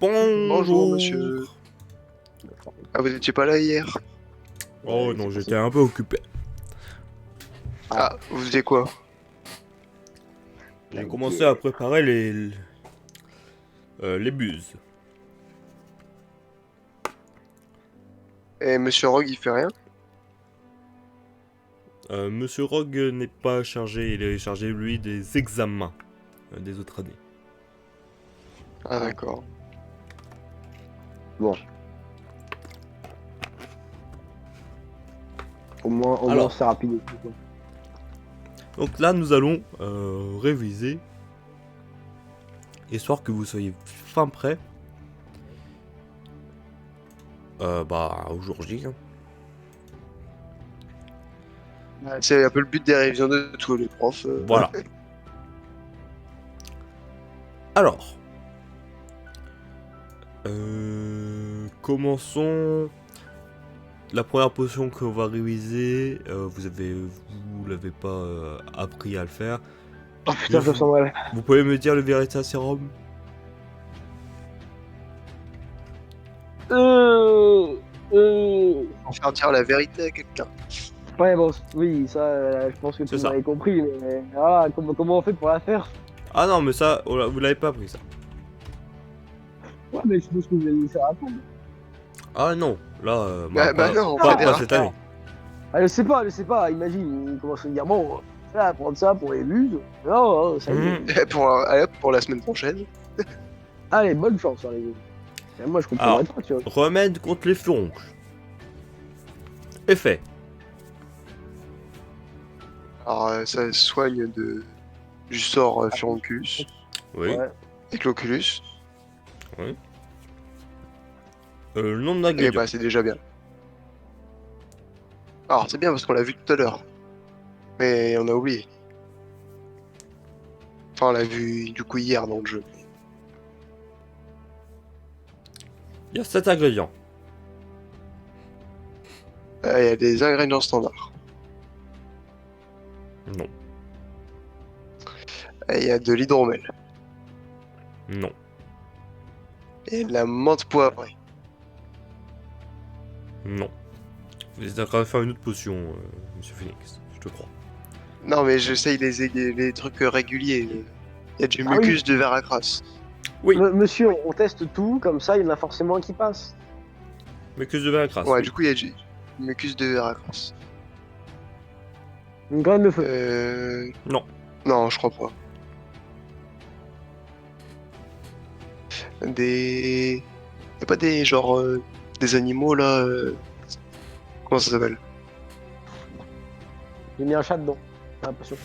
Bonjour, Bonjour. monsieur. Ah, vous étiez pas là hier? Oh non, j'étais un peu occupé. Ah, vous faisiez quoi? J'ai commencé à préparer les buses. Et monsieur Rogue, il fait rien? Monsieur Rogue n'est pas chargé, il est chargé lui des examens des autres années. Ah, d'accord. Bon. Au moins Alors. c'est rapide. Donc là, nous allons réviser, histoire que vous soyez fin prêt. Au jour J. Hein. C'est un peu le but des révisions de tous les profs. Voilà. Alors. Commençons. La première potion qu'on va réviser, vous l'avez pas appris à le faire. Oh putain, je sens mal. Vous pouvez me dire le Verita Serum? Pour faire dire la vérité à quelqu'un. Ouais, bon, oui, ça, je pense que C'est tu ça. m'avais compris, mais voilà, comment on fait pour la faire? Ah non, mais ça, vous l'avez pas appris ça. Ouais, mais je pense que vous allez faire attendre. Ah non, là, Bah non, pas fédéral. cette année. Ah, je sais pas, imagine, il commence à dire, bon, là, prendre ça pour les buses. Non, ça y est. Allez, hop, pour la semaine prochaine. Allez, bonne chance, hein, les gars. Et moi, je comprendrais pas, tu vois. Remède contre les furoncles. Effet. Alors, ça soigne du sort Furunculus Oui. Ouais. et Cloculus. Le nom de Et l'ingrédient. bah, c'est déjà bien. Alors, c'est bien parce qu'on l'a vu tout à l'heure. Mais on a oublié. Enfin, on l'a vu du coup hier dans le jeu. Il y a 7 ingrédients. Il y a des ingrédients standards. Non. Il y a de l'hydromel. Non. Et de la menthe poivrée. Non. Vous êtes en train de faire une autre potion, Monsieur Phoenix, je te crois. Non, mais j'essaye les trucs réguliers. Il y a du Ah oui. mucus de Veracras. Oui. Monsieur, on teste tout, comme ça, il y en a forcément un qui passe. Mais que de Veracras. Ouais, oui. du coup, il y a du mucus de Veracras. Une graine de feu. Non. Non, je crois pas. Des... Y'a pas des, genre, des animaux, là... Comment ça s'appelle? J'ai mis un chat dedans. J'ai l'impression.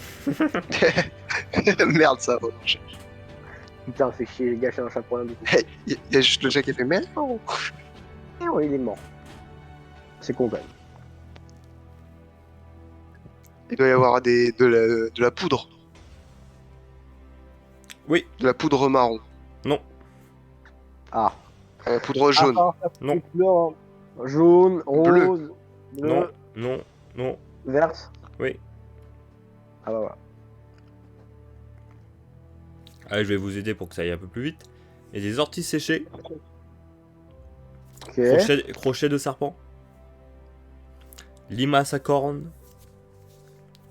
Merde, ça va marcher. Putain, fait chier, j'ai gâché un chat pour rien du tout. Y a juste le chat qui a fait merde. Et ouais, il est mort. C'est con quand même. Il doit y avoir de la poudre. Oui. De la poudre marron. Non. Ah. La poudre jaune. Non. Couleurs, jaune, rose, bleu, Non. Non. Non. verte. Oui. Ah bah voilà. Allez, je vais vous aider pour que ça aille un peu plus vite. Il y a des orties séchées, Ok. crochet de serpent, limace à cornes,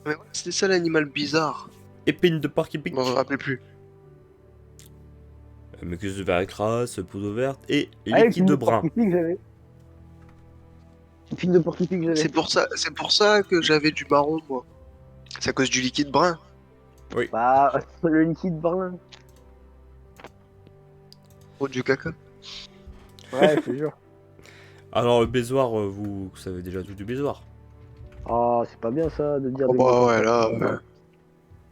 Mais ouais, c'était ça l'animal bizarre. épines de porc-épic, Je m'en rappelais plus. mucus de Veracras, poudre verte et Ah, liquide brun. que j'avais. Une fine de porte-pique que j'avais. C'est pour ça que j'avais du marron, moi. C'est à cause du liquide brun. Bah, le liquide brun. Oh, du caca. Ouais, je te jure. Alors le bézoir, vous savez déjà tout du bézoir. Oh, c'est pas bien ça de dire Oh des bah mots ouais, comme ça. là...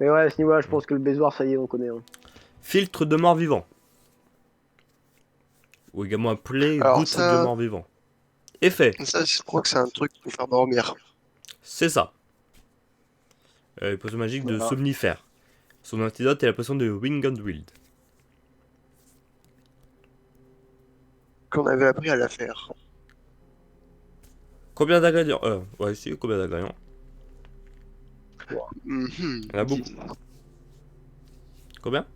Mais ouais, à ce niveau-là, je pense que le bézoir, ça y est, on connaît. Hein. Filtre de mort vivant. Ou également appelé Alors goutte ça- de mort vivant. Effet, Ça, je crois que c'est un truc pour faire dormir. c'est ça. Potion magique de Voilà. somnifère. Son antidote est la potion de Winged Wild. Qu'on avait appris à la faire. Combien d'ingrédients ouais, si, combien d'ingrédients? Mhm. Il y en a beaucoup. Combien?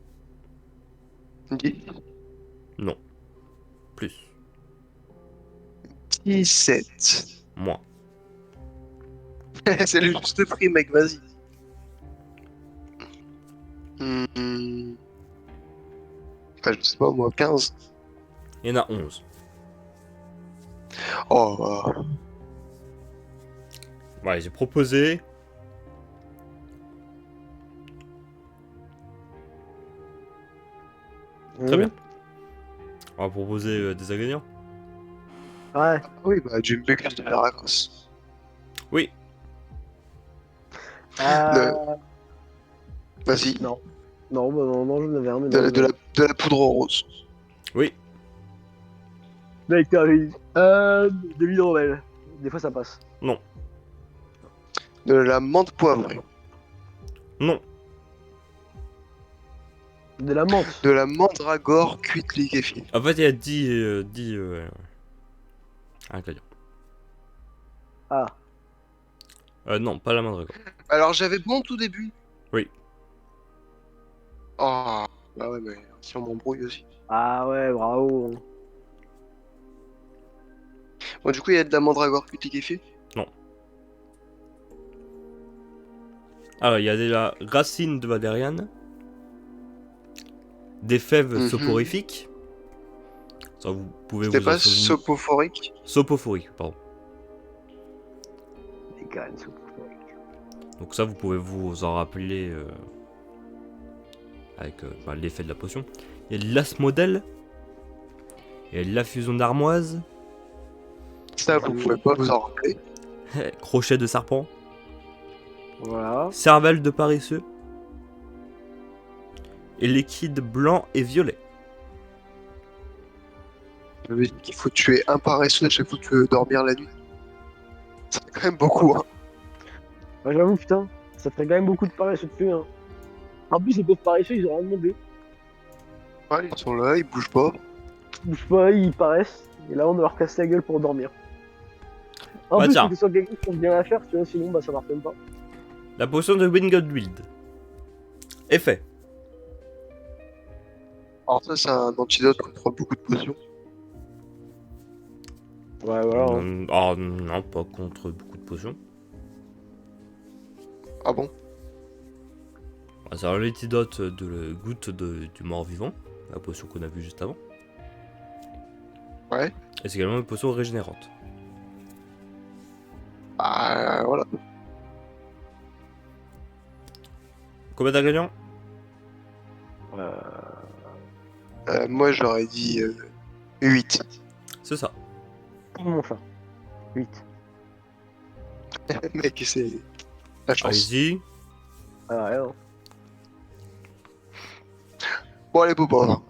Dis. Non. Plus. 17. Moins. C'est le juste prix, mec, vas-y. Hmm. Enfin, je sais pas, moi, 15. Il y en a 11. Oh, Ouais, j'ai proposé. Très bien. On va proposer des ingrédients. Ouais. oui, bah, du Buckle de Veracruz. Oui. Euh... Vas-y. Non. Non, bah non, j'en avais un, mais De, non. la- de, la, de la poudre rose. Oui. Nectarine. De l'hydromel. Des fois, ça passe. Non. De la menthe poivrée. Non. De la menthe. De la mandragore cuite liquéfiée. En fait, il y a 10 ingrédients. Ah. Non, pas la mandragore. Alors, j'avais bon tout début. Oui. Oh, bah ouais, mais si on m'embrouille aussi. Ah ouais, bravo. Bon, du coup, il y a de la mandragore cuite liquéfiée. Alors, il y a de la racine de valériane. Des fèves Mhm. soporifiques. Ça, vous pouvez C'était vous en pas souvenir. sopophorique. Sopophorique, pardon. Des cannes, c'est Donc ça, vous pouvez vous en rappeler avec l'effet de la potion. Il y a de l'asmodèle. Il y a de l'affusion d'armoise. Ça, vous pouvez pas vous en rappeler. Crochet de serpent. Voilà. Cervelle de paresseux. Et liquide blanc et violet. Ça veut dire qu'il faut tuer un paresseux à chaque fois que tu veux dormir la nuit. C'est quand même beaucoup, hein. Ouais, j'avoue, putain. Ça ferait quand même beaucoup de paresseux dessus, hein. En plus, les pauvres paresseux, ils ont rien demandé. Ouais, ils sont là, ils bougent pas. Ils bougent pas, ils paraissent. Et là, on leur casse la gueule pour dormir. En Bah, plus, tiens. faut que ce soit quelqu'un qui pense bien la faire, tu vois, sinon, bah, ça marche même pas. La potion de Winged. Effet. Alors ça, c'est un antidote contre beaucoup de potions. Ouais, voilà. Hein. Non, pas contre beaucoup de potions. Ah bon? C'est l'antidote de la goutte du mort-vivant. La potion qu'on a vue juste avant. Ouais. Et c'est également une potion régénérante. Ah, voilà. Combien d'ingrédients? Moi, j'aurais dit 8. C'est ça. Mon chat. 8. Mec, c'est la chance. Allez-y. Ah, ouais, non. Bon, allez, Bobo.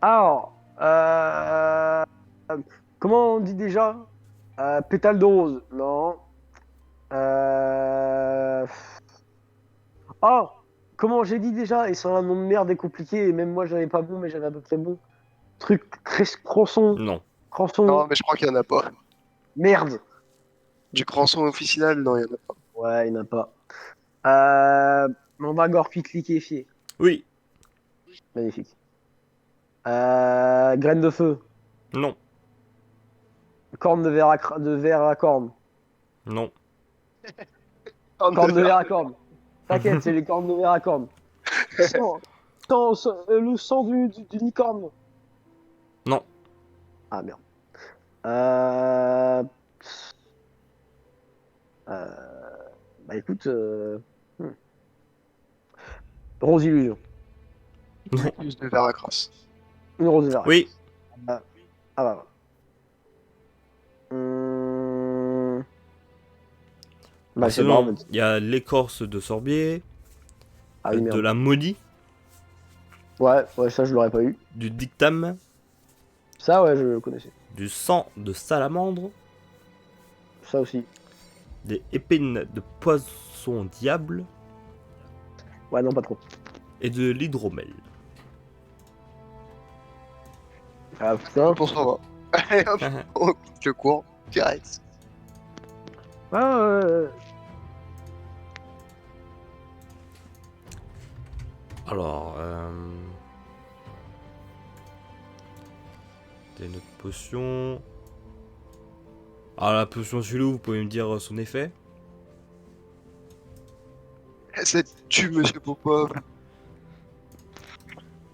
Alors, comment on dit déjà pétale de rose. Non. Oh, comment j'ai dit déjà? Et c'est un nom de merde et compliqué. Et même moi, j'avais pas bon, mais j'avais à peu près bon. Truc, crançon. Non. Crançon. Non, mais je crois qu'il y en a pas. Merde. Du crançon officinal, non, il y en a pas. Ouais, il n'y en a pas. Mandragore cuite liquéfiée. Oui. Magnifique. Graine de feu. Non. Corne de verre à corne. Non. Corne de verre à corne. T'inquiète, c'est les cornes de verre à corne. Le sang du licorne. Non. Ah merde. Euh... Bah écoute, Rose Illusion. Non. Plus de Veracruz. Une rose de verre. Oui. Ah bah. Bah c'est Sinon, bon. il y a l'écorce de sorbier. Ah oui, de merde. la maudie. Ouais, ça je l'aurais pas eu. Du dictame. Ça ouais, je le connaissais. Du sang de salamandre. Ça aussi. Des épines de poisson diable. Ouais, non, pas trop. Et de l'hydromel. Ah putain. Pour ça va. Allez, hop, on quitte le cours. Direct. Ah ouais. Alors, T'as une autre potion. Alors la potion chelou, vous pouvez me dire son effet? Ça tue, monsieur Popov.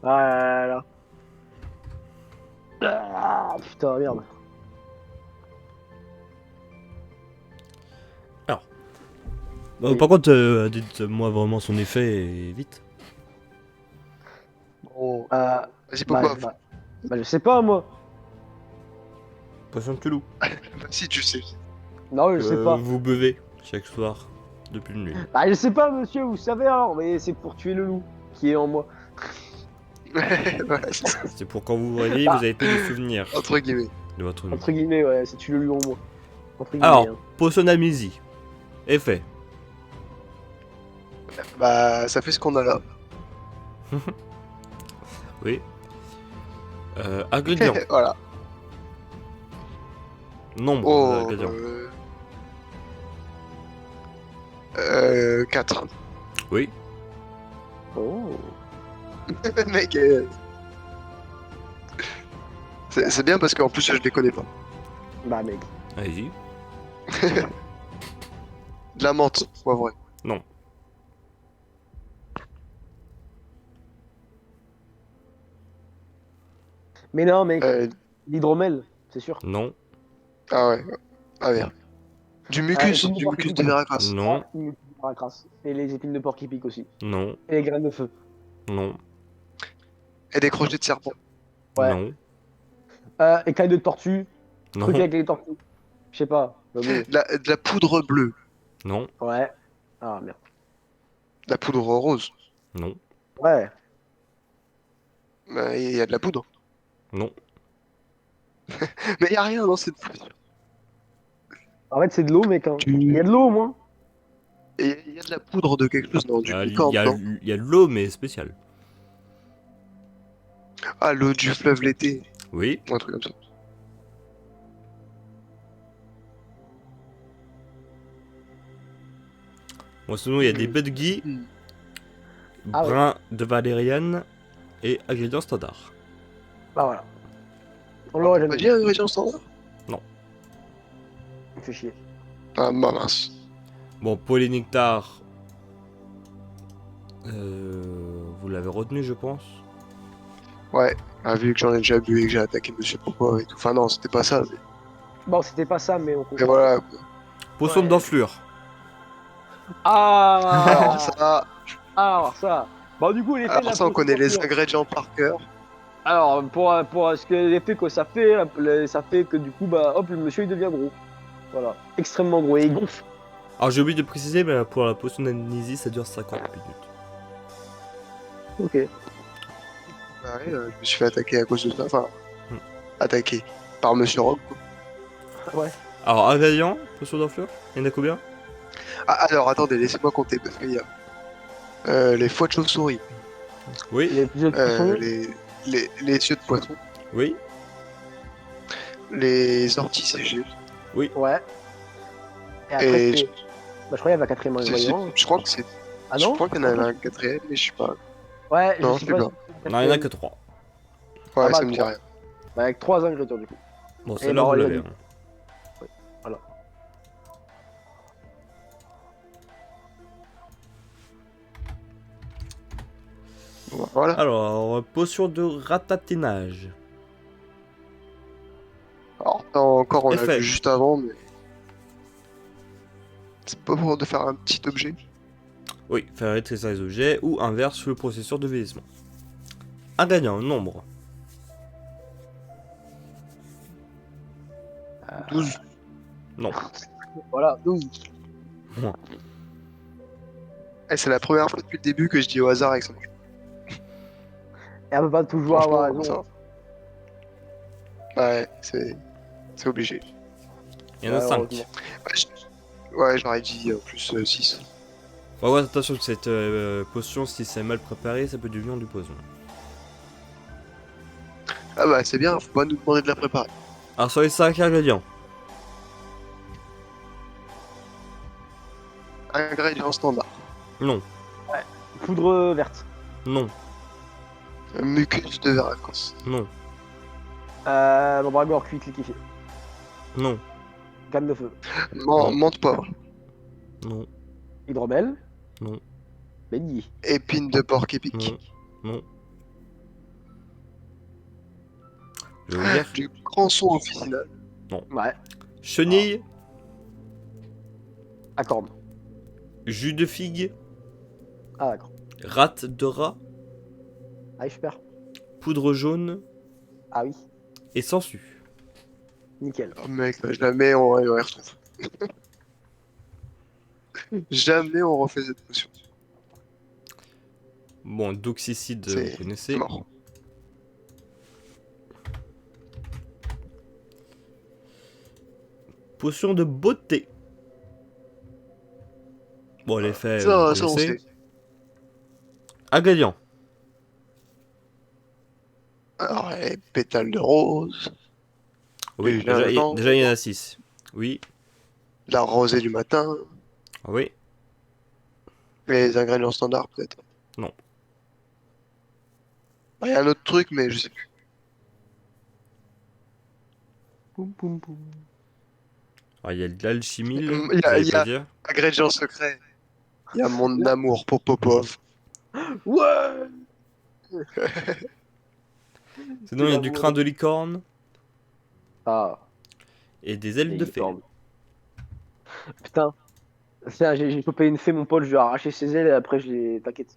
Ah là là. Ah, putain, merde. Bon, Oui. par contre, dites-moi vraiment son effet et vite. Bon, Bah, vas-y, bah, Popov. bah, je sais pas, moi. Potion chelou. Bah, si, tu sais. Non, je sais pas. Vous buvez chaque soir depuis une nuit. Bah, je sais pas, monsieur, vous savez, alors. Mais c'est pour tuer le loup qui est en moi. Voilà, c'est ça, C'est pour quand vous vous réveillez, vous avez plus de souvenirs entre guillemets. de votre nuit. Entre guillemets, ouais, c'est tuer le loup en moi. Entre guillemets. Alors, hein. potion d'amnésie. Effet. Bah, ça fait ce qu'on a là. Oui. Ingrédients. Voilà. Nombre Oh, d'ingrédients. 4. Oui. Oh. Mec, c'est bien parce qu'en plus je les connais pas. Bah, mec. Allez-y. De la menthe, vrai. Non. Mais non, mec. Euh, L'hydromel, c'est sûr. Non. ah ouais. Ah merde. Du mucus, épines de du porc mucus qui de Veracruz. Non. Ah, il me la crasse. Et les épines de porc qui piquent aussi. Non. Et les graines de feu. Non. Et des crochets de serpent. Ouais. Non. Écailles de tortue. Non. Truc avec les tortues. Je sais pas. Mais bon. De la poudre bleue. Non. Ouais. Ah, merde. De la poudre rose. Non. Ouais. Bah, il y a de la poudre. Non. Mais il y a rien dans cette poudre. En fait, c'est de l'eau, mec. Hein. Il y a de l'eau, au moins. Et il y a de la poudre de quelque chose, non? Du Il licorne, y a, non? il y a de l'eau, mais spéciale. Ah, l'eau du fleuve l'été. Oui. Ou un truc comme ça. Bon, sinon, il y a des baies de gui, Ah ouais. brin de valériane et ingrédients standards. Bah voilà. On l'aurait Pas jamais dit dit. ingrédient standard? Il fait chier. Ah, bah mince. Bon, polynectar, vous l'avez retenu, je pense. Ouais. Ah, vu que j'en ai déjà bu et que j'ai attaqué Monsieur Popov et tout. Enfin, non, c'était pas ça. Bon, c'était pas ça, mais on Mais comprend. voilà. Potion Ouais. d'enflure. Alors, Ah, ça, alors ça. Bon, du coup, l'effet de la alors ça, on potion connaît les d'enflure. ingrédients par cœur. Alors, pour ce que l'effet que ça fait que du coup, bah, hop, le monsieur il devient gros. Voilà, extrêmement gros et il gonfle. Alors, j'ai oublié de préciser, mais pour la potion d'amnésie, ça dure 50 minutes. Ok. Bah ouais, je me suis fait attaquer à cause de ça. Enfin, Hmm. attaqué par Monsieur Rock, quoi. Ouais. Alors, ingrédients, potion d'enflure, il y en a combien? Ah, alors, attendez, laissez-moi compter, parce qu'il y a les foies de chauve-souris, Oui. Il y a plusieurs poissons. les yeux de poisson, Oui. les orties séchées, Ouais. Et après, et c'est. Bah, je crois qu'il y avait un quatrième ingrédient. je crois que c'est. Ah je non crois qu'il y en avait un quatrième, mais je sais pas. Ouais, Non, je je sais sais pas. pas. si Non, il n'y en a que 3. Ouais, Ah bah, ça me dit trois. rien. Bah, avec 3 ingrédients du coup. Bon, celle-là, bah, vous on l'a l'avez. dit. Hein. Voilà. Bon, voilà. Alors, potion de ratatinage. Alors, ça encore, on l'a Effet. vu juste avant, mais. C'est pas pour de faire un petit objet. Oui, faire rétrécir les objets ou inverse le processeur de vieillissement. Ingrédients, nombre. 12. Non. Voilà, 12. Eh, c'est la première fois depuis le début que je dis au hasard avec ça. Et elle peut pas toujours avoir Franchement, raison. ça. Ouais, c'est obligé. Il y en a Ouais, 5. heureusement. Ouais, j'aurais dit plus 6. Faut avoir attention que cette potion, si c'est mal préparé, ça peut devenir du poison. Ah bah c'est bien, faut pas nous demander de la préparer. Alors sur les 5 ingrédients. Ingrédients standard. Non, Poudre verte. non, Mucus de Veracruz. non, Mandragore cuite liquéfiée. Non. Canne de feu. Non. Menthe poivre. Non. Hydromel. Non. Beignet. Épine de porc épic. Non. Non. Je vais vous dire. Du crançon officinal. Ouais. Chenille. Accorde. Jus de figue. Ah, d'accord. Rate de rat. Ah, super. Poudre jaune. Ah oui. Et sangsue. Nickel. Oh mec, jamais on y retrouve. Jamais on refait cette potion. Bon, doxycide, vous C'est connaissez. mort. Potion de beauté. Bon, l'effet, Ça, vous ça on connaissez. sait. Ingrédients. Alors, les pétales de rose, Oui, du déjà, gingembre, déjà il y en a 6. Oui. la rosée du matin, Oui. les ingrédients standards peut-être. Non. Il y a un autre truc, mais je sais plus. Poum, poum, poum. Alors, il y a de l'alchimie, Il vous y a, allez il y pas a dire. ingrédient secret. Il y a mon amour pour Popov. Ouais. Sinon, il y a du crin de licorne Ah. et des ailes de fée. licornes. Putain. Tiens, j'ai chopé une fée, mon pote, je lui ai arraché ses ailes et après je l'ai. T'inquiète.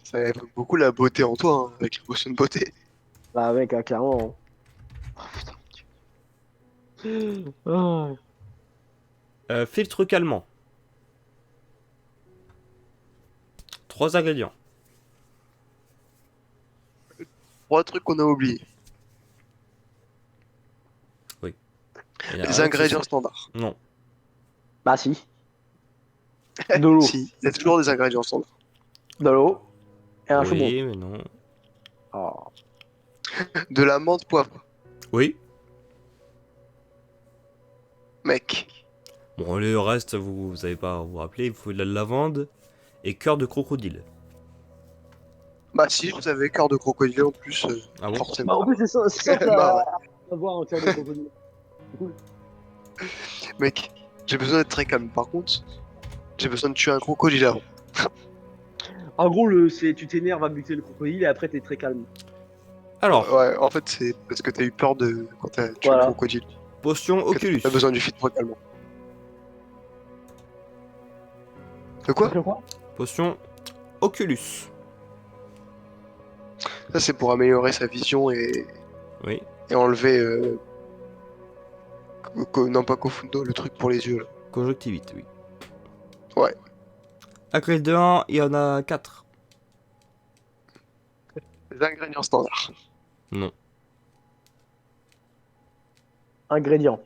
Ça évoque beaucoup la beauté en toi, hein, avec la potion de beauté. Bah, mec, hein, clairement. Oh, putain, mon Dieu. Filtre calmant. 3 ingrédients. 3 trucs qu'on a oubliés. Il y en a Les un ingrédients qui- standards. Non. Bah, si. De l'eau. Si, il y a toujours des ingrédients standards. De l'eau. Et un chaudron. Oui, mais non. Oh. De la menthe poivre. Oui. Mec. Bon, le reste, vous savez pas vous rappeler. Il faut de la lavande et cœur de crocodile. Bah si, vous avez cœur de crocodile en plus, Ah bon? Bah, forcément. en plus, c'est simple Bah ouais. à voir en cœur de crocodile. C'est cool. Mec, j'ai besoin d'être très calme. Par contre, j'ai besoin de tuer un crocodile avant. En gros, tu t'énerves à buter le crocodile et après, t'es très calme. Alors, Ouais, en fait, c'est parce que t'as eu peur de quand t'as tué Voilà. le crocodile. potion Que Oculus. t'as besoin du filtre calmant. De quoi? Potion Oculus. Ça, c'est pour améliorer sa vision et Oui. enlever. Non, pas Kofundo, le truc pour les yeux là. Conjonctivite, oui. Ouais. Ingrédients, il y en a 4. Les ingrédients standards. Non. Ingrédients.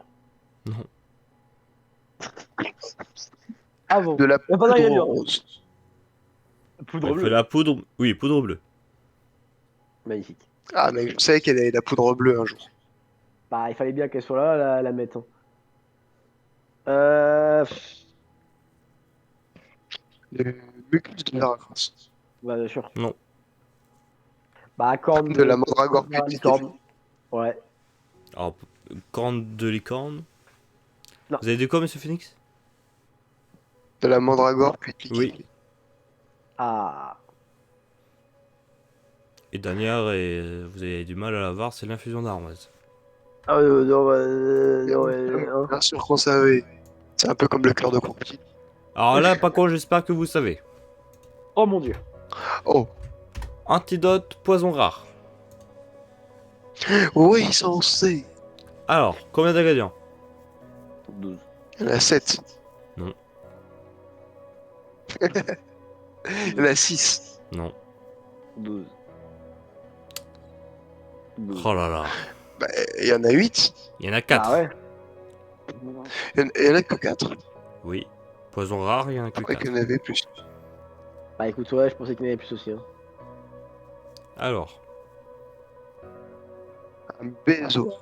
Non. Ah bon. De la Y a pas poudre d'ingrédients. rose. Poudre Il faut bleue. la poudre. Oui, poudre bleue. Magnifique. Ah, mec, je savais qu'elle avait la poudre bleue un jour. Bah, il fallait bien qu'elle soit là, la mettre. Hein. Euh... Le mucus de Veracruz. Bah, bien sûr. Non. Bah, corne De la mandragore de cuite licorne. Ouais. Alors, corne de licorne. Non. Vous avez dit quoi, monsieur Phoenix? De la mandragore cuite Oui. liquide. Ah. Et dernière, et vous avez du mal à la voir, c'est l'infusion d'armoise. Ah, non, hein. Bien sûr qu'on savait. C'est un peu comme le cœur de crocodile. Alors là, par contre, j'espère que vous savez. Oh mon dieu. Oh, Antidote poison rare. oui, ça on sait. Alors, combien d'ingrédients? 12. Il y en a 7. Non. Il y en a 6. Non. 12. 12. Oh là là. Bah, il y en a 8. Il y en a 4. Ah ouais. Il y en a que 4. Oui. Poison rare, il y en a que Je croyais 4. qu'il y en avait plus. Bah écoute, ouais, je pensais qu'il y en avait plus aussi. Hein. Alors, Un bézo.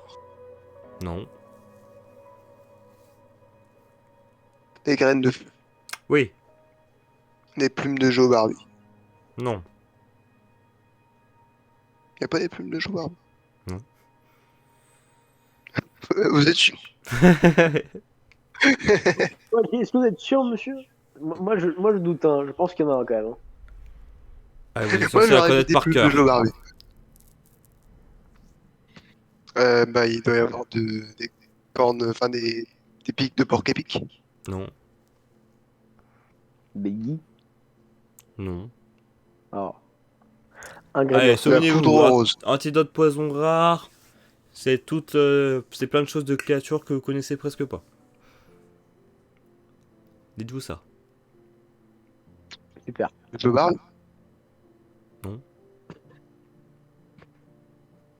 non. Des graines de feu. Oui. Des plumes de Joe Barbie. Non. Y a pas des plumes de Joe Barbie? Vous êtes chiant. Est-ce que vous êtes sûr, monsieur? Moi, je doute, hein. Je pense qu'il y en a un quand même, hein. Ah, vous êtes Moi, censé la j'aurais mis connaître des par plumes de cœur. Joe Barbie. Bah, il doit y avoir des cornes, enfin des pics de porc épic. Non, Beggy. non. Alors, Allez, ingrédients. De la poudre souvenez-vous, rose. antidote poison rare, c'est plein de choses de créatures que vous connaissez presque pas. Dites-vous ça. Super. Joe Barbie.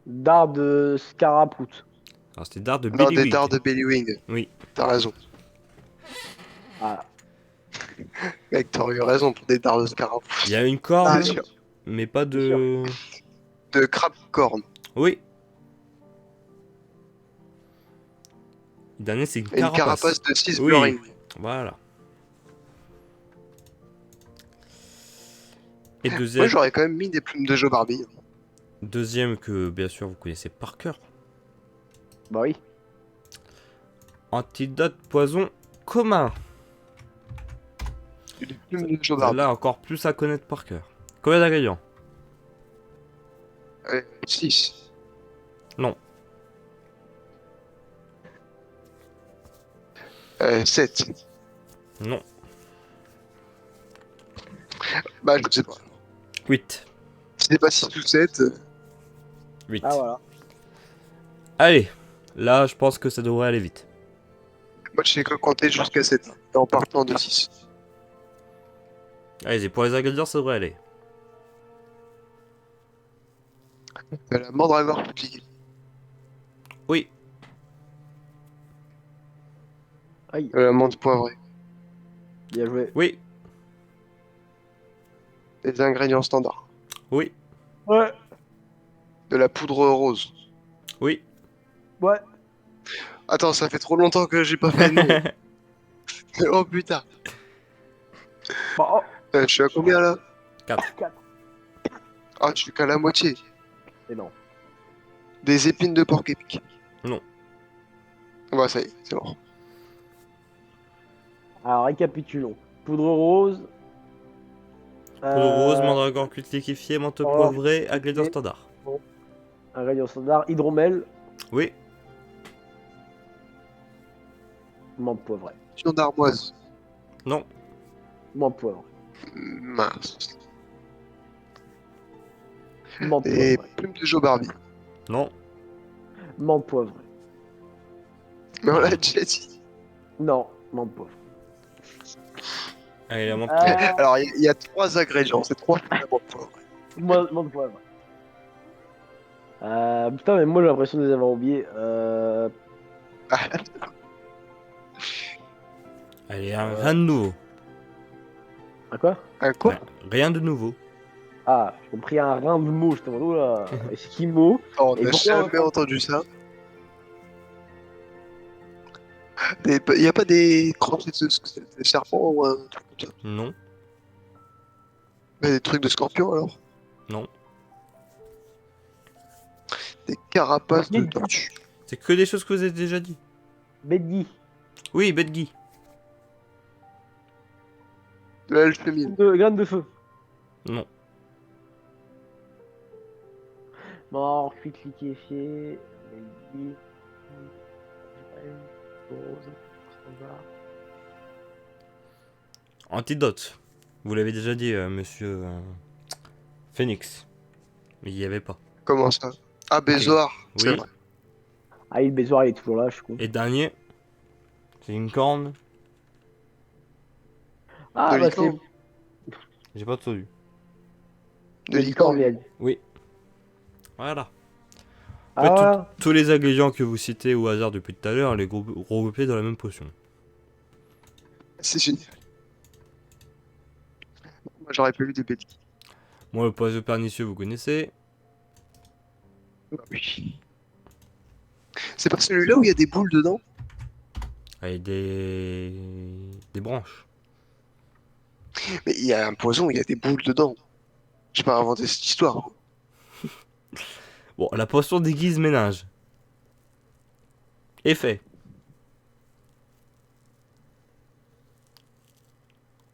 Dard de Scaraprout. Alors c'était Dard de Non, Billy des Wing. dards de Bellywing. Oui. T'as raison. Ah, Mec, t'aurais eu raison pour des dards de scarabée. Il y a une C'est corne, sûr. mais pas de... De crabe corne. Oui. Le dernier c'est une Et une carapace de 6 blurring. Voilà. Et Moi, deuxième, j'aurais quand même mis des plumes de Joe Barbie. deuxième que bien sûr vous connaissez par cœur. bah oui. Antidote poison commun. Des plumes de Joe Barbie. Là encore plus à connaître par cœur. Combien d'ingrédients? 6. Non. 7. Non. Bah, je sais pas. 8. Si c'est pas 6 ou 7, 8. Ah voilà. Allez, là je pense que ça devrait aller vite. moi, je sais que compter jusqu'à 7. En partant de 6. Allez, pour les ingrédients ça devrait aller. La mandragore piquée. Oui. Aïe, La menthe poivrée. bien joué. Oui. Les ingrédients standards. Oui. Ouais. De la poudre rose. Oui. Ouais. Attends, ça fait trop longtemps que j'ai pas fait le nom. Oh putain. Bah, oh, Je suis à combien là? 4. 4. Ah, je suis qu'à la moitié. Et non. Des épines de porc épic. Non. Bah, ça y est, c'est bon. Alors, récapitulons. Poudre rose. Poudre rose, mandragore cuite liquéfiée, menthe oh, poivrée, ingrédients ok. standards. Ingrédients standards. Hydromel. Oui. Menthe poivrée. Pion d'armoise. Non. Menthe poivrée. Mince. Menthe Et poivrée. plumes de Joe Barbie. Non. Menthe poivrée. Mais on l'a déjà dit. Non, menthe poivrée. Allez, la menthe Alors, il y a 3 ingrédients. C'est 3 plumes de menthe poivrée. Menthe poivrée. Putain, mais moi j'ai l'impression de les avoir oubliés. Allez, rien de nouveau. À quoi? Un quoi? Ouais, rien de nouveau. Ah, j'ai compris un rein de mots, j'étais en mode, oh là, Esquimau. On Et n'a pourquoi jamais entendu ça. Il n'y a pas des crochets de serpents ou un truc comme ça? Non. Mais des trucs de scorpion alors? Non. Des carapaces de Mais- tortue. C'est que des choses que vous avez déjà dit. Bedgy. Oui, Bedgy. De l'alchimie. Graines de feu. Non. Mort, cuite liquéfiée. Bedgy. Rose. Standard. Antidote. Vous l'avez déjà dit, monsieur Phoenix. Mais il n'y avait pas. Comment ça? Ah, Bézoard. C'est Oui. vrai. Ah, il Bézoard, il est toujours là, je suis con. Et dernier. C'est une corne. Ah, De bah licorne. c'est. J'ai pas entendu. De licorne. il a dit. Oui. Voilà. En Ah, fait, voilà. tous les ingrédients que vous citez au hasard depuis tout à l'heure, les regroupés dans la même potion. C'est génial. Moi, j'aurais pas eu des bêtises. Moi, le poison pernicieux, vous connaissez. Ah oui. C'est pas celui-là où il y a des boules dedans? Avec des branches. Mais il y a un poison où il y a des boules dedans. J'ai pas inventé cette histoire. Bon, la potion déguise ménage. Effet.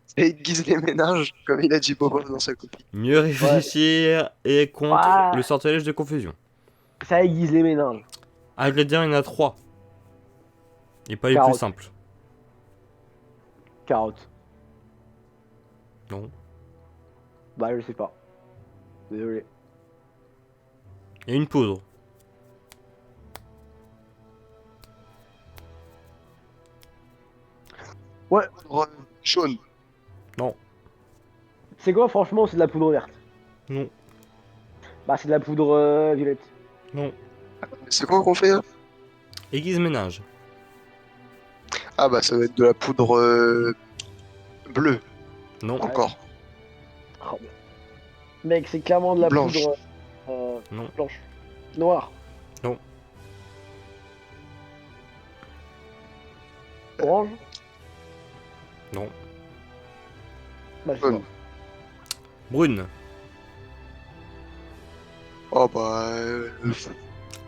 Ça aiguise les ménages, comme il a dit Bobo dans sa copie. Mieux réfléchir et contre Ouais. le sortilège de confusion. Ça aiguise les méninges. Ingrédients, il y en a 3. Et pas les plus Carotte. simples. Carotte. Non. Bah, je sais pas. Désolé. Et une poudre. Ouais. Poudre jaune. Non. C'est quoi, franchement, c'est de la poudre verte. Non. Bah, c'est de la poudre violette. Non. Mais c'est quoi qu'on fait là? Aiguise ménage. Ah bah ça va être de la poudre bleue, Non. encore. Oh, mec, c'est clairement de la Blanche. poudre Non. blanche. Noire. Non. Orange. Non. Bah, je sais Jaune. pas. Brune. Oh bah...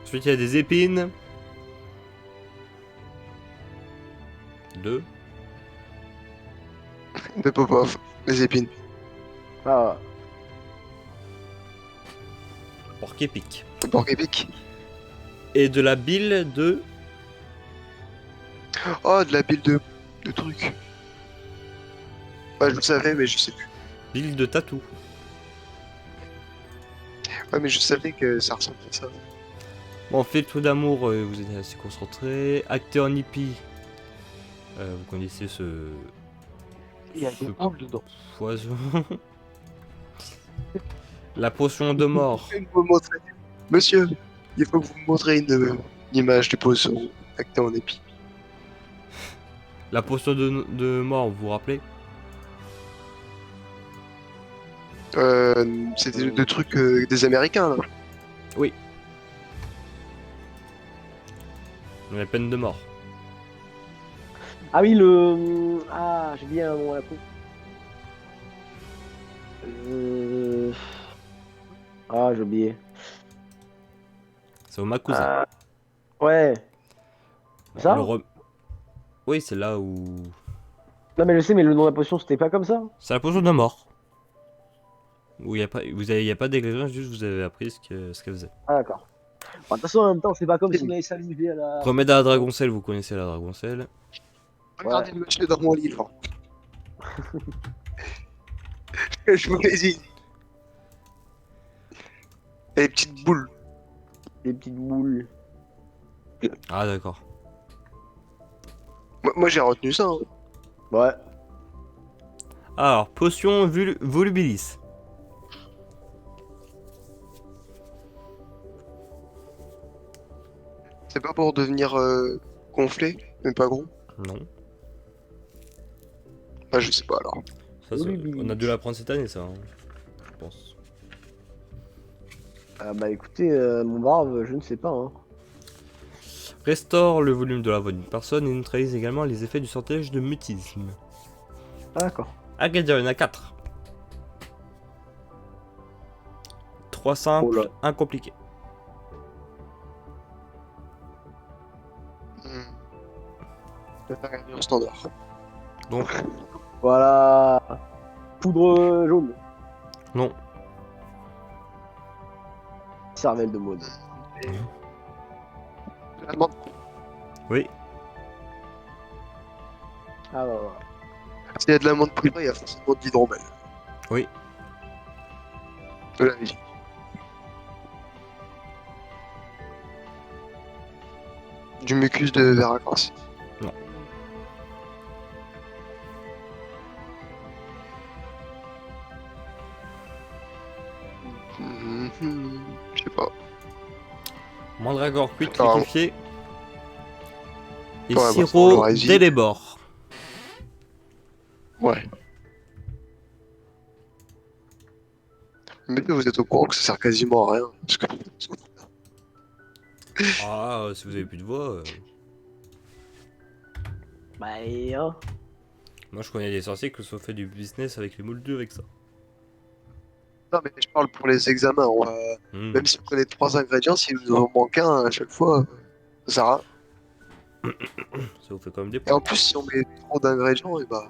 Ensuite, il y a des épines. 2. de Popov, les épines. Ah, Porc épic. Le porc épic. Et de la bile de... Oh, de la bile de trucs. Bah je le savais mais je sais plus. Bile de tatou. Ouais mais je savais que ça ressemblait à ça. Bon, fait le trou d'amour, vous êtes assez concentré. Acteur hippie. Vous connaissez ce il y a des boules dedans. poison. La potion de mort. Il faut me montrer. Monsieur, il faut que vous me montrez une image du poisson acté en épi. La potion de mort, vous vous rappelez? C'était des trucs des Américains là. Oui. La peine de mort. Ah oui, le. Ah, j'ai bien un nom à la peau. Ah, j'ai oublié. C'est au Makusa. Ouais. Ça Le Oui, c'est là où... Non, mais je sais, mais le nom de la potion, c'était pas comme ça. C'est la potion de mort. Où il n'y a pas, y a pas d'ingrédients, juste vous avez appris ce qu'elle faisait. Ah, d'accord. Bon, de toute façon, en même temps, c'est pas comme si on allait s'amuser à la. Remède à la dragoncelle, vous connaissez la dragoncelle. Regardez le monsieur dans mon livre. Je vous les ai dit. Et les petites boules. Des petites boules. Ah d'accord. Moi j'ai retenu ça. Hein. Ouais. Alors, potion volubilis. C'est pas pour devenir gonflé, mais pas gros. Non. Bah je sais pas alors. Ça, on a dû l'apprendre cette année, ça. Hein, je pense. Ah, bah écoutez, mon brave, je ne sais pas. Hein. Restaure le volume de la voix d'une personne et neutralise également les effets du sortilège de mutisme. Ah, d'accord. Ingrédients, il y en a 4. 3 simples, Oh là. 1 compliqué. Je vais faire un standard. Donc, Voilà. Poudre jaune. non. Cervelle de mode. La menthe. Oui. Ah, bah voilà. S'il y a de la menthe poudrée, il y a forcément de l'hydromel. Oui. De la vie. Du mucus de Veracruz. Non. Je sais pas. Mandragore cuite Ah, liquéfiée. Et Ouais, bah, sirop j'aurais hésité. d'élébore. Ouais. Mais vous êtes au courant que ça sert quasiment à rien. Parce que... Ah, si vous avez plus de voix. Bah, et, hein. Moi, je connais des sorciers qui se sont fait du business avec les moules d'œufs avec ça. Non mais je parle pour les examens. On va... Hmm. Même si on connaît 3 ingrédients, s'il nous en manque un à chaque fois, ça sert à rien. Ça vous fait quand même des Et points. en plus, si on met trop d'ingrédients, et bah.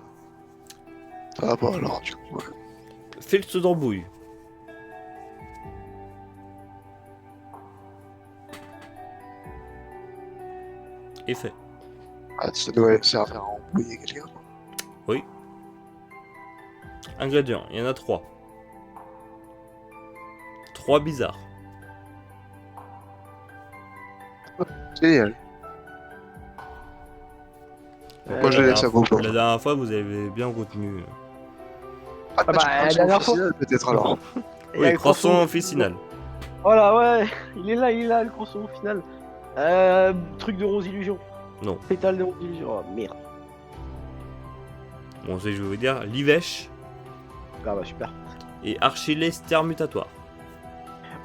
Ça va pas alors, du coup. Ouais. Filtre d'embouille. Effet. Ah, ça doit servir à embrouiller quelqu'un. Oui. Ingrédients, il y en a 3. 3 bizarres. Génial. Moi, je La laisse à dernière, vos la dernière fois, vous avez bien retenu. Ah, Ah bah, tu parles la sur dernière officiel, peut-être alors. Il y a Oui, le croissant croissant. officinal. Voilà, ouais, il est là, le croissant au final. Truc de rose illusion. Non. Pétale de rose illusion. Oh merde. Bon, je vais vous dire Livèche Ah bah super. et Archilester mutatoire.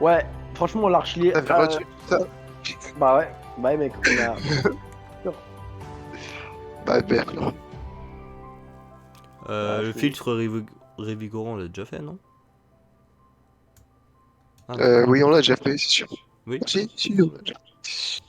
Ouais, franchement, l'archelier. T'avais retenu ça. Bah ouais, mec, on a. Bah, merde. Le filtre révigorant, on l'a déjà fait, non? Ah, Oui, on l'a déjà fait, c'est sûr. oui. Si, on l'a déjà fait.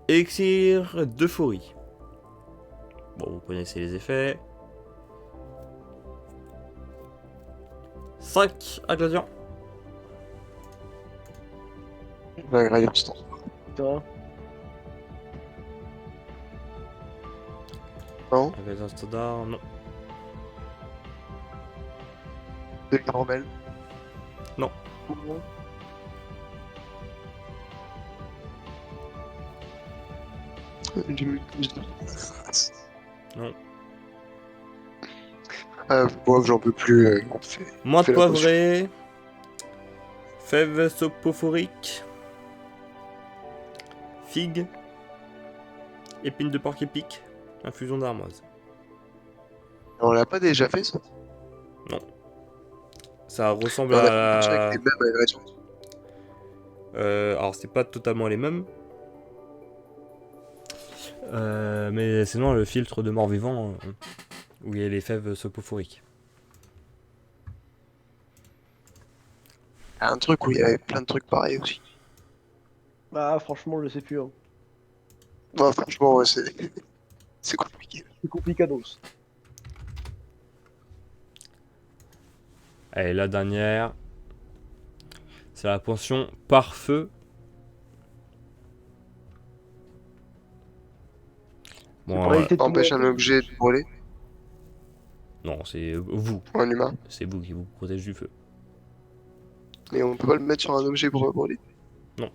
Élixir d'euphorie. Bon, vous connaissez les effets. 5 ingrédients. L'ingrédient standard. Putain. Non, Ingrédients standard, non. des caramels. Non. Moi, j'en peux plus. Menthe fais la potion. poivrée. Fèves sopophoriques. Figues. Épines de porc épic. Infusion d'armoise. On l'a pas déjà fait, ça? Ça ressemble On a fait une potion avec à... les mêmes ingrédients. alors, c'est pas totalement les mêmes. Mais sinon, le filtre de mort-vivant, où il y a les fèves sopophoriques. Il y a un truc où il y avait plein de trucs pareils aussi. Bah, franchement, je sais plus. Hein. Non, franchement, ouais, c'est compliqué. C'est complicados. Allez, la dernière. C'est la potion pare-feu. Bon, pour éviter de Empêche tomber. un objet de brûler, non, c'est vous. ou un humain. C'est vous qui vous protège du feu. Mais on peut pas le mettre sur un objet pour le brûler. Non.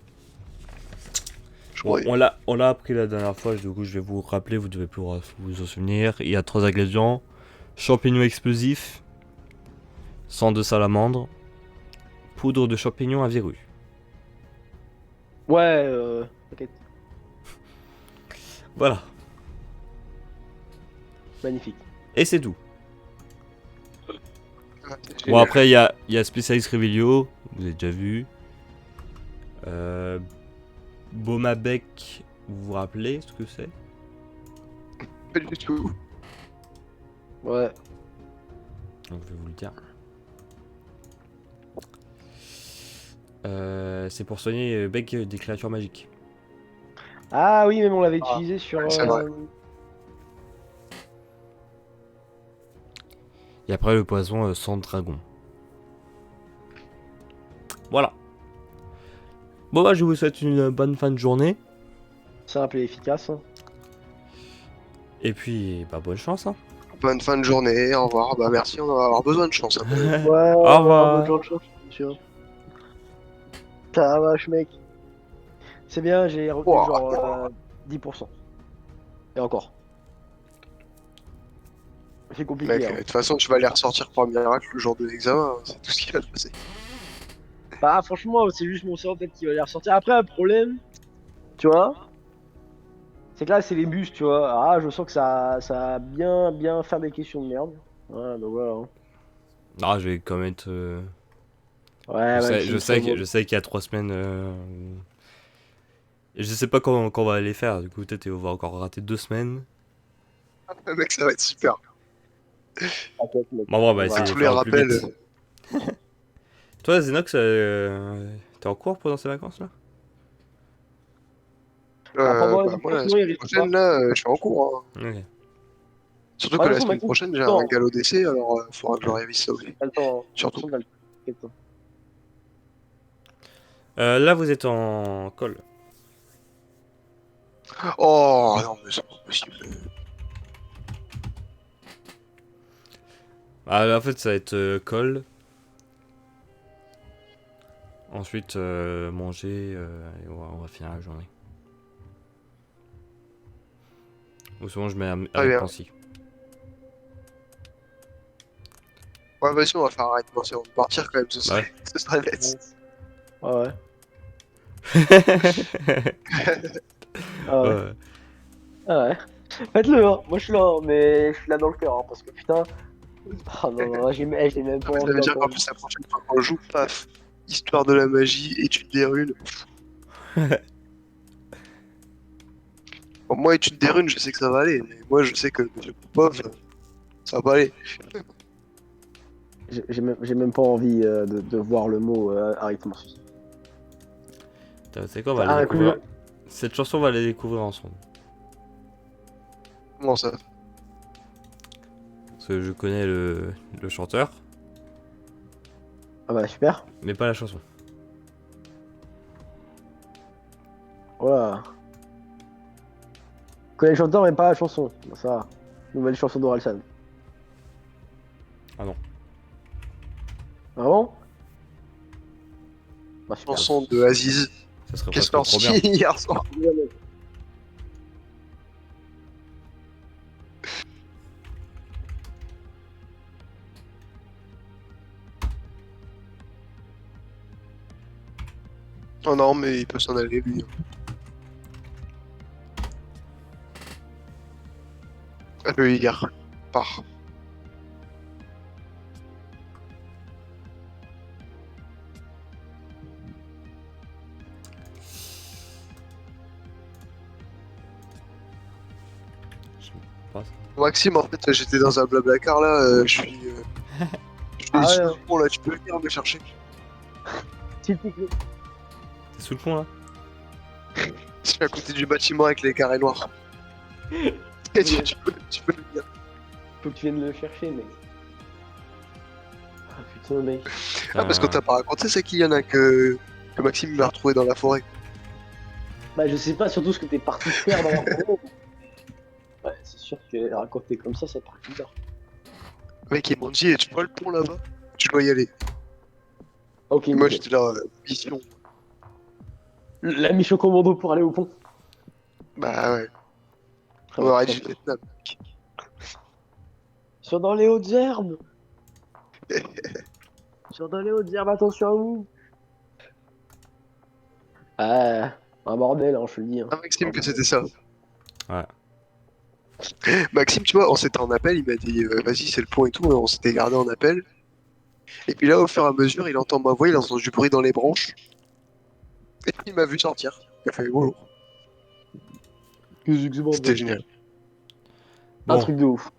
Je Bon, croyais. on l'a appris la dernière fois, du coup je vais vous rappeler, vous devez plus vous en souvenir. Il y a 3 ingrédients. Champignons explosifs. Sang de salamandre. Poudre de champignons à verrues. Ouais, t'inquiète. Voilà. Magnifique. Et c'est tout. Ah, c'est Bon, génial. après, il y a Spécialiste Revelio, vous avez déjà vu. Bomabec, vous vous rappelez ce que c'est? Pas du tout. Ouais. Donc, je vais vous le dire. C'est pour soigner le bec des créatures magiques. Ah oui, même on l'avait Ah, utilisé sur. ouais, c'est vrai. Et après, le poison sang de dragon. Voilà. Bon, bah, je vous souhaite une bonne fin de journée. Simple et efficace. Hein. Et puis, bah, bonne chance. Hein. Bonne fin de journée, au revoir. Bah merci, on va avoir besoin de chance. Hein. Ouais, Au revoir. bonne chance, monsieur. Ça vache, mec. C'est bien, j'ai retenu Wow. genre 10%. Et encore. C'est compliqué. Mec, Hein. de toute façon, tu vas les ressortir par miracle le jour de l'examen. Hein. C'est tout ce qui va se passer. Bah, franchement, c'est juste mon cerveau peut-être qui va les ressortir. Après, le problème, tu vois, c'est que là, c'est les bus, tu vois. Ah, je sens que ça va bien faire des questions de merde. Ouais, donc voilà. Hein. Ah, je vais quand même être. Ouais, même si Je sais qu'il y a 3 semaines. Et je sais pas quand on va les faire. Du coup, peut-être on va encore rater 2 semaines. Mec, ça va être super. T'inquiète, mec. Bon, on va Voilà. essayer de Tous les faire au plus rappels. vite. Toi, Zenox, t'es en cours pendant ces vacances là? Pendant les Bah, moi, la vacances, non, il semaine risque prochaine, pas. là, je suis en cours. Hein. Ok. Surtout Ah, que de toute la façon, semaine Maxime, prochaine, j'ai un non, galop d'essai, alors faudra que je révise ça aussi. t'as le temps. De toute Surtout. façon, t'as le temps. T'inquiète pas. Là, vous êtes en call. Oh non, mais c'est pas possible. Ah, là, en fait, ça va être call. Ensuite, manger, et on va finir la journée. Ou souvent, je mets Très bien. Pensi. Ouais, vas-y, on va faire un rythme avant de partir quand même, ce Bah serait, ce serait bête. Ah ouais. ouais. Ah ouais. Ouais. Ah ouais. Faites-le, hein. Moi, je suis là, hein, mais je suis là dans le cœur, hein, parce que putain. Ah non, non, j'ai même pas Ça envie veut dire qu'en d'entendre. plus, la prochaine fois qu'on joue, paf, histoire de la magie, étude des runes. Bon, moi, étude des runes, je sais que ça va aller, mais moi, je sais que Monsieur Popov, ça va pas aller. J'ai même pas envie de voir le mot arrêtement. Putain, c'est quoi, on va Ah, la écoute, découvrir. Cette chanson, on va la découvrir ensemble. Comment ça? Parce que je connais le chanteur, ah bah super. mais pas la chanson. Voilà. Je connais le chanteur, mais pas la chanson. Bah, ça va. Nouvelle chanson d'Orelsan. Ah non. Ah bon? Bah super. Chanson de Aziz, Ça serait qui est presque trop bien. sortie hier soir. Oh non, mais il peut s'en aller, lui. Le hier. Part. Je sais pas ça. Maxime, en fait, j'étais dans un blablacar là, je suis Ah sous ouais. le pont là, tu peux venir me chercher. Typiquement. T'es sous le pont là? Je suis à côté du bâtiment avec les carrés noirs. Et tu peux venir. Faut que tu viennes le chercher, mec. Ah putain, mec. Ah, parce que t'as pas raconté, c'est qu'il y en a que Maxime m'a retrouvé dans la forêt. Bah je sais pas surtout ce que t'es parti faire dans la forêt. Ouais, c'est sûr que raconter comme ça paraît bizarre. Mec, ils m'ont dit, tu vois le pont là-bas? Tu dois y aller. Ok, Et moi, nickel. j'étais là, mission. La mission commando pour aller au pont. Bah ouais, Très on bien, aurait très du bien. Vietnam. Ils sont dans les hautes herbes. Ils sont dans les hautes herbes, attention à vous. Ah, un bordel, hein, je te le dis. Hein. Ah, Maxime, que c'était ça. Ouais. Maxime, tu vois, on s'était en appel, il m'a dit, vas-y, c'est le pont et tout, et on s'était gardé en appel. Et puis là, au fur et à mesure, il entend ma voix, il entend du bruit dans les branches. Et puis il m'a vu sortir. Il a fait, wow, Qu'est-ce que c'est bordel? c'était génial. Un Bon, truc de ouf.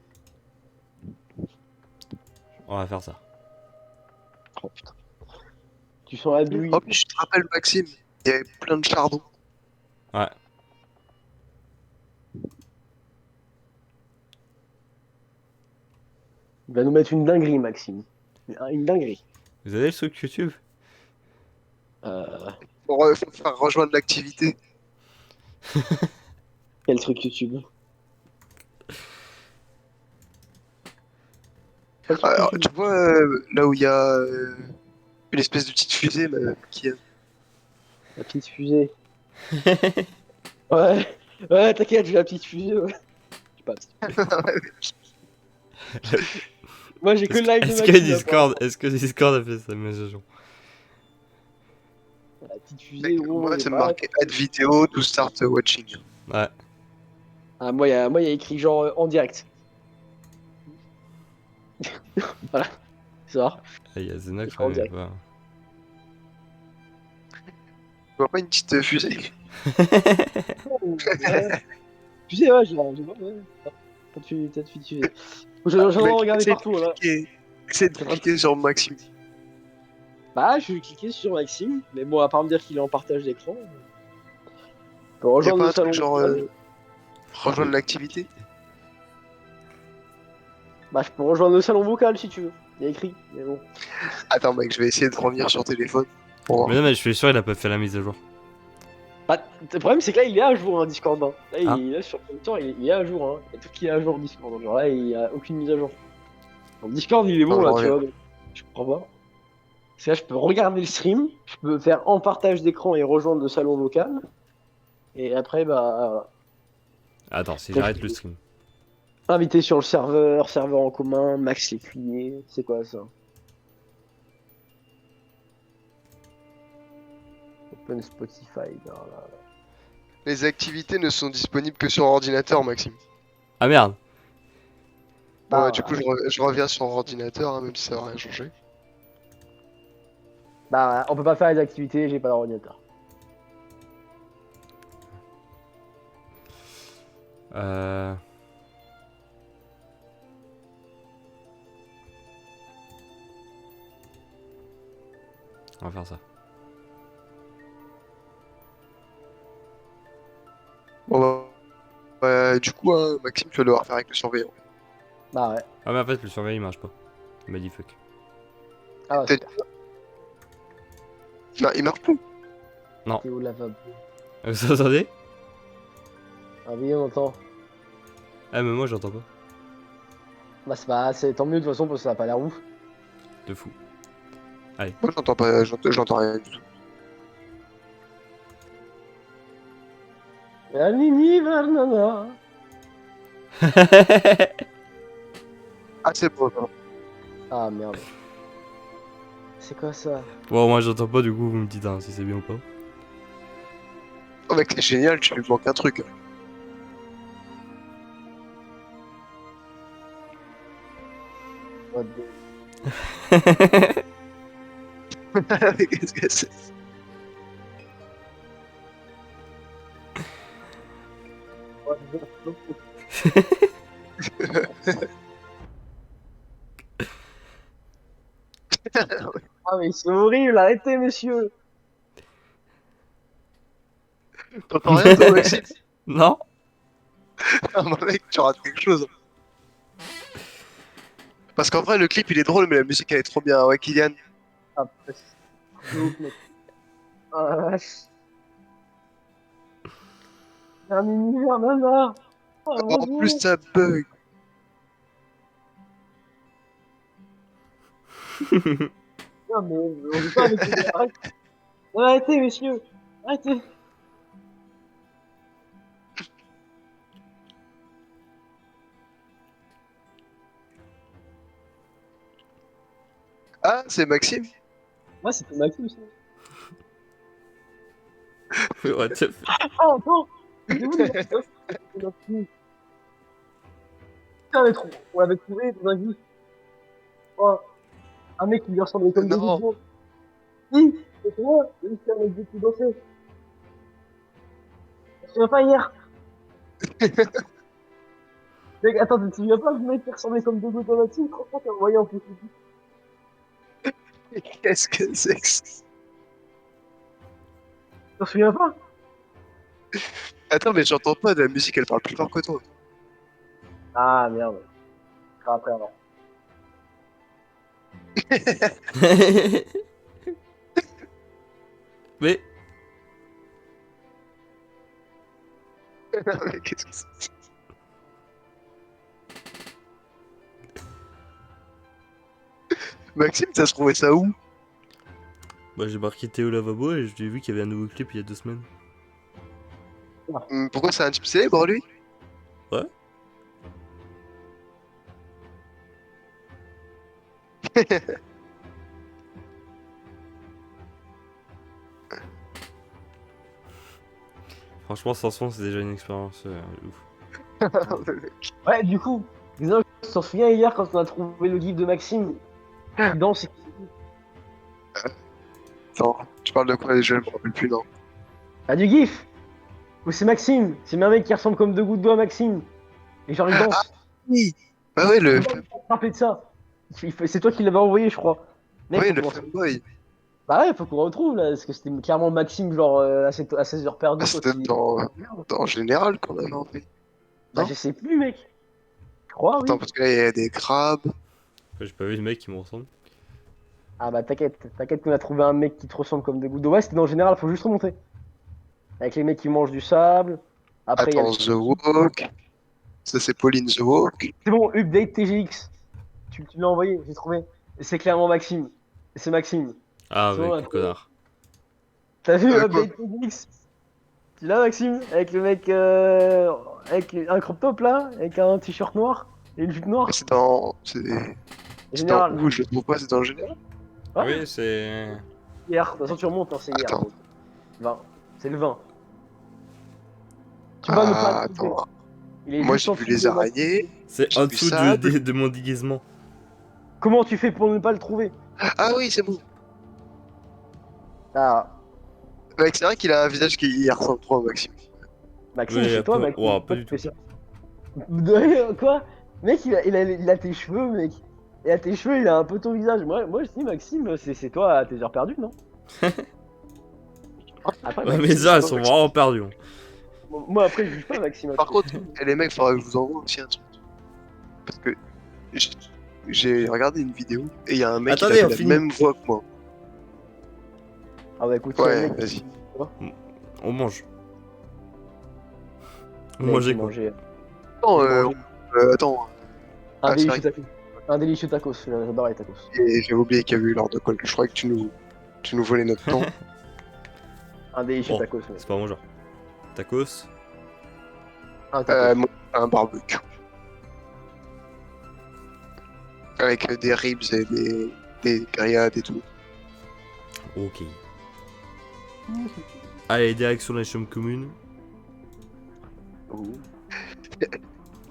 on va faire ça. Oh putain. Tu sens la douille. En plus, je te rappelle, Maxime, il y avait plein de chardons. Ouais. Il va nous mettre une dinguerie, Maxime. Une dinguerie. Vous avez le truc YouTube? Faut faire rejoindre l'activité. Quel truc YouTube? Quel truc Alors, YouTube tu vois, là où il y a une espèce de petite fusée qui est... La petite fusée. Ouais, ouais, t'inquiète, j'ai la petite fusée, ouais. Je sais pas. Moi, j'ai que le live de Est-ce Maxime. là, que Discord a fait sa mise à jour? pour la petite fusée, gros. Moi, j'ai c'est pas- marqué add vidéo to start watching. Ouais. Ah, moi, il y a écrit genre en direct. Voilà. C'est ça. Il y a Zenox, Je crois en mais direct. pas. Tu vois pas une petite fusée? Ouais. Fusée, ouais, j'ai ouais. Pas de fusée. J'en ai Mec, regardé essaie de partout là. essaie de cliquer sur Maxime. Bah, je vais cliquer sur Maxime, mais bon, à part me dire qu'il est en partage d'écran. Je peux Y a rejoindre pas le un truc salon genre vocal. rejoindre l'activité? Bah, je peux rejoindre le salon vocal si tu veux. Il y a écrit, mais bon. Attends mec, je vais essayer de revenir sur téléphone. Pour voir. Mais non, mais je suis sûr, il a pas fait la mise à jour. Bah, le problème, c'est que là, il est à jour, hein, Discord. Hein. Là, Ah. là, sur le temps, il est à jour. Hein. Il y a tout qui est à jour, Discord. Donc, genre là, il n'y a aucune mise à jour. Donc, Discord, il est bon, Non, je là, tu reviens. vois. Donc, je comprends pas. C'est là, je peux regarder le stream, je peux faire en partage d'écran et rejoindre le salon vocal. Et après, bah, Attends, si après, j'arrête le stream. invité sur le serveur, serveur en commun, Max Lécuyer. C'est quoi ça? Open Spotify. Là, là. Les activités ne sont disponibles que sur ordinateur, Maxime. Ah merde. Bon, Bah, du coup, je reviens sur ordinateur, hein, même si ça va rien changer. bah, on peut pas faire les activités, j'ai pas d'ordinateur. Euh... On va faire ça. Bon, du coup, hein, Maxime, tu vas devoir faire avec le surveillant. Bah ouais. Ah mais en fait, le surveillant il marche pas. Il m'a dit fuck. Ah ouais, Peut-être- super. Non, il marche plus. T'es au lavabo. Vous entendez? Ah oui, on entend. Ah mais moi j'entends pas. Bah c'est tant mieux de toute façon parce que ça a pas l'air ouf. De fou. Moi, j'entends pas, j'entends rien du tout. La Nini Varnana. Ah, c'est bon. Non. Ah merde. C'est quoi ça? Bon, moi j'entends pas, du coup vous me dites hein, si c'est bien ou pas. Oh, mec, c'est génial, tu lui manques un truc. What the- Qu'est-ce que c'est? what the- Ah mais c'est horrible, arrêtez monsieur. T'entends rien, toi, Maxime? Non? Ah, mon mec, tu rates quelque chose. Parce qu'en vrai, le clip, il est drôle, mais la musique, elle est trop bien. Ouais, Kylian. Ah, c'est ouf, mec. Ah la vache. La Nini Varnana. Oh En mon plus, dieu. ça bug. Non mais on joue pas avec les gars. Arrêtez monsieur. Arrêtez. Ah, c'est Maxime? Ouais c'était Maxime ça. What the fuck? Ah attends. C'est où les gars? On l'avait trouvé dans un gif. Oh, un mec qui lui ressemblait comme des Non. vidéos. Oui, c'est moi, j'ai vu un mec qui dansait. Je me souviens pas hier. Mec, attends, tu te souviens pas du mec qui ressemblait comme Dodo Donati? Franchement, t'as envoyé en plus. Qu'est-ce que c'est que ça? Tu t'en souviens pas? Attends, mais j'entends pas de la musique, elle parle plus fort que toi. Ah merde. Après, alors. Mais... Mais qu'est-ce que c'est? Maxime, t'as trouvé ça où? Bah j'ai marqué Théo Lavabo et j'ai vu qu'il y avait un nouveau clip il y a 2 semaines. Pourquoi c'est un type célèbre, lui? Ouais. Franchement, sans son, c'est déjà une expérience ouf. Ouais, du coup, les gens s'en souviennent hier quand on a trouvé le gif de Maxime. Qui danse et qui. Attends, tu parles de quoi déjà? Je me rappelle plus, non. Ah, du gif! Ou c'est Maxime! C'est un mec qui ressemble comme deux gouttes d'eau à Maxime! Et genre il danse! Oui! Ah ouais, le, Comment tu peux te rappeler de ça? C'est toi qui l'avais envoyé, je crois. Mec, ouais, faut le qu'on fanboy. Bah ouais, faut qu'on retrouve là, parce que c'était clairement Maxime, genre à 16 heures Ah, perdues c'était quand il. dans Général qu'on avait envoyé. Bah Non? je sais plus, mec. Je crois, Attends, oui. parce que là, il y a des crabes. J'ai pas vu le mec qui me ressemble. Ah bah t'inquiète qu'on a trouvé un mec qui te ressemble comme des gouttes d'eau. Ouais, c'était dans le général, faut juste remonter. Avec les mecs qui mangent du sable. Après, il y a le. Attends, The Walk. Ça, c'est Pauline The Walk. C'est bon, update TGX. Tu l'as envoyé, j'ai trouvé. Et c'est clairement Maxime. C'est Maxime. Ah, C'est bon, ouais, là, quel connard. t'as vu Quoi? update TGX? Tu l'as, Maxime? Avec le mec avec un crop top là, avec un t-shirt noir et une jupe Mais noire. c'est dans. C'est dans Général. où? Je le trouve pas, c'est dans Général. Ouais, Oui, c'est. hier. De toute façon, tu remontes, hein, c'est hier. Attends. Donc, 20. C'est le 20. Tu vas ne pas Ah, le trouver. attends. Il est Moi, juste j'ai en vu dessous les de Maxime. C'est j'ai en vu dessous Sable. de mon déguisement. Comment tu fais pour ne pas le trouver? Ah oui, c'est bon. Ah, Mec, c'est vrai qu'il a un visage qui ressemble trop à Maxime. Maxime, Oui, c'est un toi, peu. Maxime. Ouah, pas Pourquoi du tu fais tout. ça? Quoi? Mec, il a tes cheveux, mec. Il a tes cheveux, il a un peu ton visage. Moi je dis, Maxime, c'est toi à tes heures perdues, non? Après, Ouais, Maxime, mes heures, elles pas sont Maxime. vraiment perdues. Hein. moi après, je juge pas Maxime. Par contre, les mecs, faudra que je vous envoie aussi un truc. Parce que j'ai j'ai regardé une vidéo et il y a un mec qui Attendez, avait on la finit. même voix que moi. Ah bah écoute, il y a un Ouais, mec vas-y. On mange. On mec mangeait qui quoi? mangeait Attends, il mangeait attends. un Ah, c'est délicieux vrai tacos. Un délicieux tacos, j'adore les tacos. que j'ai oublié qu'il y avait eu l'heure de colle. Je croyais que tu nous volais notre temps. Un délicieux Bon, tacos, mec. c'est pas mon genre. Tacos. Un tacos. Moi, un barbecue. Avec des ribs et des grillades et tout. Ok. Allez, direction la chambre commune.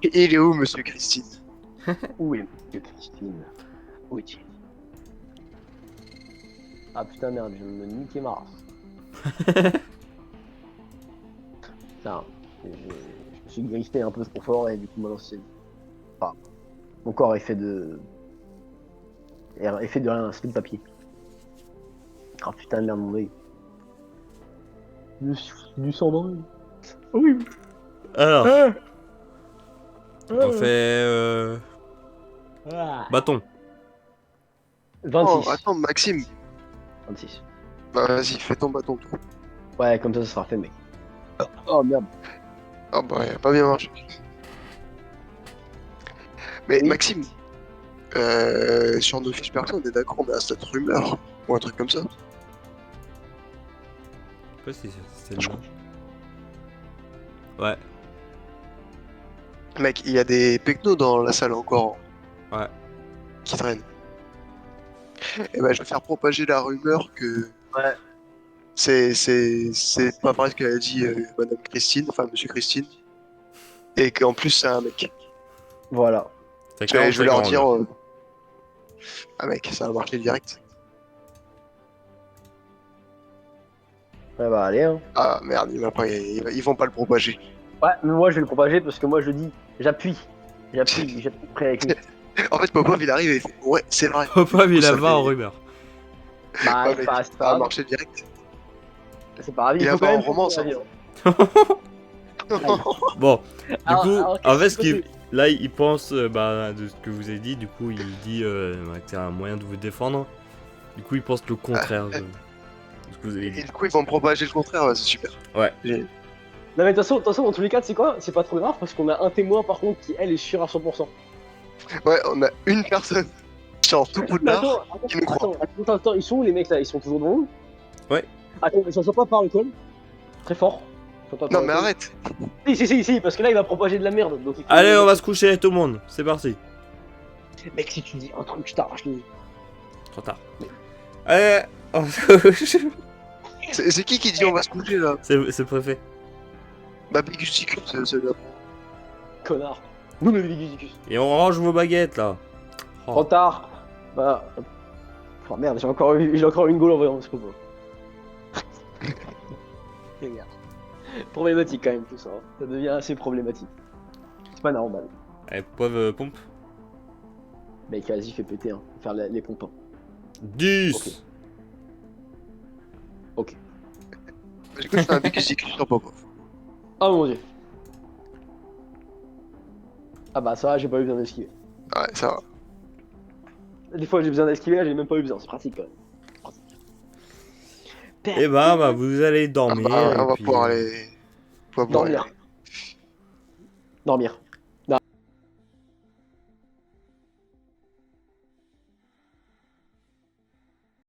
Et il est où, monsieur Christine? Où est Monsieur Christine? Où est-il? Ah putain merde, je vais me niquer ma race. Putain, je me suis griffé un peu trop fort et du coup maintenant c'est. Enfin, mon corps est fait de. est fait de rien, c'est de papier. Ah putain de merde mon œil. Du sang dans l'œil. Oui. Alors, Ah, on fait. ah. Bâton. 26. Oh, attends, Maxime. 26. Bah, vas-y, fais ton bâton, toi. Ouais, comme ça sera fait, mec. Oh merde. Ah bah, il a pas bien marché. Mais Oui. Maxime, sur nos fiches perso, on est d'accord, on a un stat rumeur ou un truc comme ça. Je sais pas si c'est le nom. Ouais. Mec, il y a des pecnos dans la salle encore. Ouais. Qui traînent. Et ben, je vais faire propager la rumeur que Ouais. c'est pas vrai ce qu'elle a dit Madame Christine, enfin Monsieur Christine, et qu'en plus c'est un mec. Voilà. C'est Je vais leur 45 dire, ans, là. ah mec, ça va marcher direct. Ouais, bah allez, hein. Ah merde, ils vont pas le propager. Ouais, mais moi je vais le propager parce que moi je le dis, j'appuie. J'appuie près avec lui. En fait, Popov il arrive et il fait, ouais, c'est vrai. Papa, il Ça a 20 en fait- rumeur. Bah, Ouais, c'est mec, pas ça va grave. marcher direct. C'est pas grave, Il il a faut pas quand en même romance, changer hein. la vie, hein. Bon, du Alors- coup, alors, en fait, qu'est-ce ce que qu'il. c'est Là, il pense bah, de ce que vous avez dit, du coup, il dit bah, que c'est un moyen de vous défendre. Du coup, il pense le contraire de ce que vous avez Et dit. du coup, ils vont me propager le contraire, ouais, c'est super. Ouais. Non mais de toute façon, dans tous les cas, c'est quoi? C'est pas trop grave parce qu'on a un témoin par contre qui elle est sûre à 100%. Ouais, on a une personne sur tout Mais Poudlard attends, qui nous croit. attends, ils sont où les mecs là? Ils sont toujours devant nous? Ouais. Attends, ils sont pas par le col. Très fort. Ils sont pas par Non, le mais col. arrête. Si, parce que là il va propager de la merde. Donc il faut- Allez, on va se coucher, tout le monde. C'est parti. Mec, si tu dis un truc, je t'arrache les. Trop tard. Allez, C'est qui dit on va se coucher là? c'est le préfet. Bah, Bigusticus, c'est là. Connard. Nous le Vigusicus. Et on range vos baguettes là. Oh. Trop tard. Bah. Oh merde, j'ai encore une goal en voyant ce combat. Et merde. Problématique quand même tout ça. Hein. Ça devient assez problématique. C'est pas normal. Allez, poivre pompe. Mec, vas-y, fais péter, hein. Faire les pompes. Hein. 10. Ok. Du coup, je fais un big exécution sur Popov. Oh mon dieu. Ah bah ça va, j'ai pas eu besoin d'esquiver. Ouais, ça va. Des fois j'ai besoin d'esquiver, là j'ai même pas eu besoin, c'est pratique quand même. Et bah, vous allez Ah dormir bah, et on va puis. pouvoir aller. On va pouvoir y Dormir. aller. Dormir.